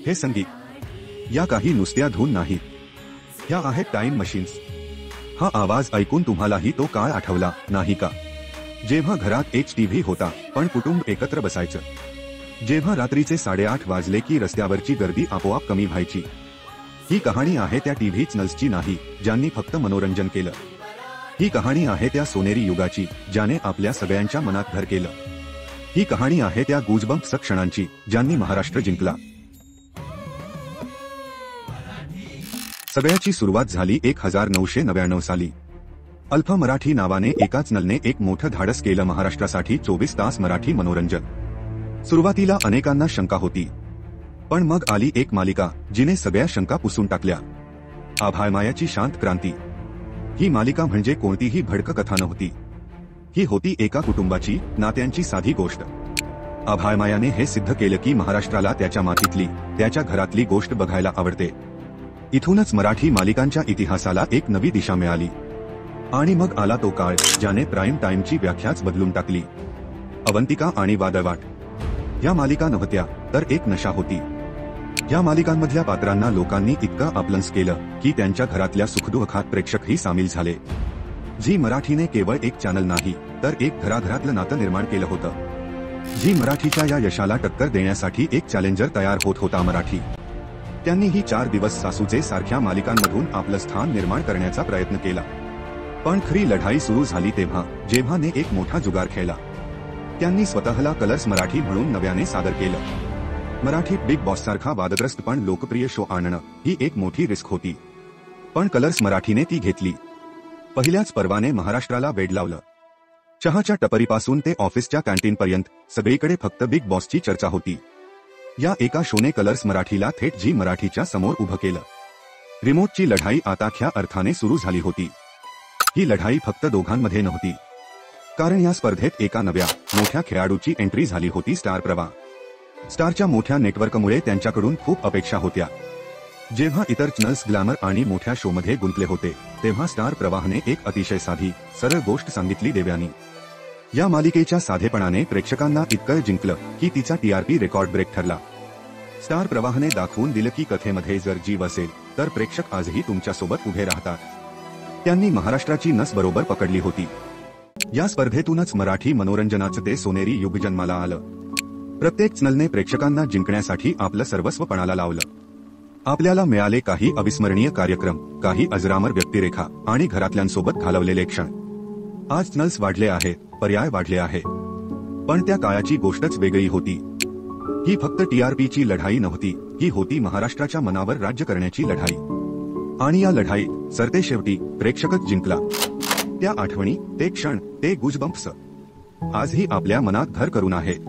हे संगीत, या काही नुसत्या धून नाहीत, ह्या आहेत टाइम मशीन्स. हा आवाज ऐकून तुम्हालाही तो काळ आठवला नाही का, जेव्हा घरात एक टीव्ही होता पण कुटुंब एकत्र बसायचं, जेव्हा रात्रीचे 8:30 वाजले की रस्त्यावरची गर्दी आपोआप कमी व्हायची. ही कहाणी आहे त्या टीव्ही चॅनल्सची नाही ज्यांनी फक्त मनोरंजन केलं. ही कहाणी आहे त्या सोनेरी युगाची ज्याने आपल्या सगळ्यांच्या मनात घर केलं. ही कहाणी आहे त्या गूजबम्प्स क्षणांची ज्यांनी महाराष्ट्र जिंकला. सगळ्याची सुरुवात झाली 1999 साली. अल्फा मराठी नावाने एका चॅनलने एक मोठं धाडस केलं महाराष्ट्रासाठी 24 तास मराठी मनोरंजन. सुरुवातीला अनेकांना शंका होती, पण मग आली एक मालिका जिने सगळ्या शंका पुसून टाकल्या. आभाळमायाची शांत क्रांती. ही मालिका म्हणजे कोणतीही भडक कथा नव्हती. ही होती एका कुटुंबाची, नात्यांची साधी गोष्ट. आभाळमायाने हे सिद्ध केलं की महाराष्ट्राला त्याच्या मातीतली, त्याच्या घरातली गोष्ट बघायला आवडते. इथूनच मराठी मालिकांच्या इतिहासाला एक नवी दिशा मिळाली. आणि मग आला तो काळ ज्याने प्राईम टाइमची व्याख्याच बदलून टाकली. अवंतिका आणि वादळवाट या मालिका नव्हत्या तर एक नशा होती. या मालिकांमधल्या पात्रांना लोकांनी इतकं आपलंस केलं की त्यांच्या घरातल्या सुखदुःखात प्रेक्षकही सामील झाले. झी मराठीने केवळ एक चॅनल नाही तर एक घराघरातलं नातं निर्माण केलं होतं. झी मराठीच्या या यशाला टक्कर देण्यासाठी एक चॅलेंजर तयार होत होता मराठी. त्यांनी ही 4 दिवस सासूचे सारख्या मालिकांमधून आपलं स्थान निर्माण करण्याचा प्रयत्न केला. पण खरी लढाई सुरू झाली तेव्हा जेव्हा ने एक मोठा जुगार खेळला. त्यांनी स्वतःला कलर्स मराठी म्हणून नव्याने सादर केलं. मराठीत बिग बॉस सारखा वादग्रस्त पण लोकप्रिय शो आणणं ही एक मोठी रिस्क होती, पण कलर्स मराठीने ती घेतली. पहिल्याच पर्वाने महाराष्ट्राला वेड लावलं. चहाच्या टपरीपासून ते ऑफिसच्या कॅन्टीनपर्यंत सगळीकडे फक्त बिग बॉसची चर्चा होती. या एका शोने कलर्स मराठीला थेट झी मराठीच्या समोर उभं केलं. रिमोटची लढाई आता ख्या अर्थाने सुरू झाली होती. ही लढाई फक्त दोघांमध्ये नव्हती, कारण या स्पर्धेत एका नव्या मोठ्या खेळाडूची एंट्री झाली होती, स्टार प्रवाह. स्टारच्या मोठ्या नेटवर्कमुळे त्यांच्याकडून खूप अपेक्षा होत्या. जेव्हा इतर चॅनल्स ग्लॅमर आणि मोठ्या शोमध्ये गुंतले होते तेव्हा स्टार प्रवाहने एक अतिशय साधी सरळ गोष्ट सांगितली, देव्यानी. या मालिकेच्या साधेपणाने प्रेक्षकांना इतकं जिंकलं की तिचा टीआरपी रेकॉर्ड ब्रेक ठरला. स्टार प्रवाहने दाखवून दिलं की कथेमध्ये जर जीव असेल तर प्रेक्षक आजही तुमच्यासोबत उभे राहतात. त्यांनी महाराष्ट्राची नस बरोबर पकडली होती. या स्पर्धेतूनच मराठी मनोरंजनाचं ते सोनेरी युग जन्माला आलं. प्रत्येक चॅनलने प्रेक्षकांना जिंकण्यासाठी आपलं सर्वस्व पणाला लावलं. आपल्याला मिळाले काही अविस्मरणीय कार्यक्रम, काही अजरामर व्यक्तिरेखा आणि घरातल्यांसोबत घालवलेले क्षण. आज चॅनल्स वाढले आहेत, पर्याय वाढले आहे, पण त्या काळाची गोष्टच वेगळी होती. ही फक्त टीआरपीची लढाई नव्हती, ही होती महाराष्ट्राच्या मनावर राज्य करण्याची लढाई. आणि या लढाईत सरतेशेवटी प्रेक्षकच जिंकला. त्या आठवणी, ते क्षण, ते गुजबम्प्स आजही आपल्या मनात घर करून आहेत.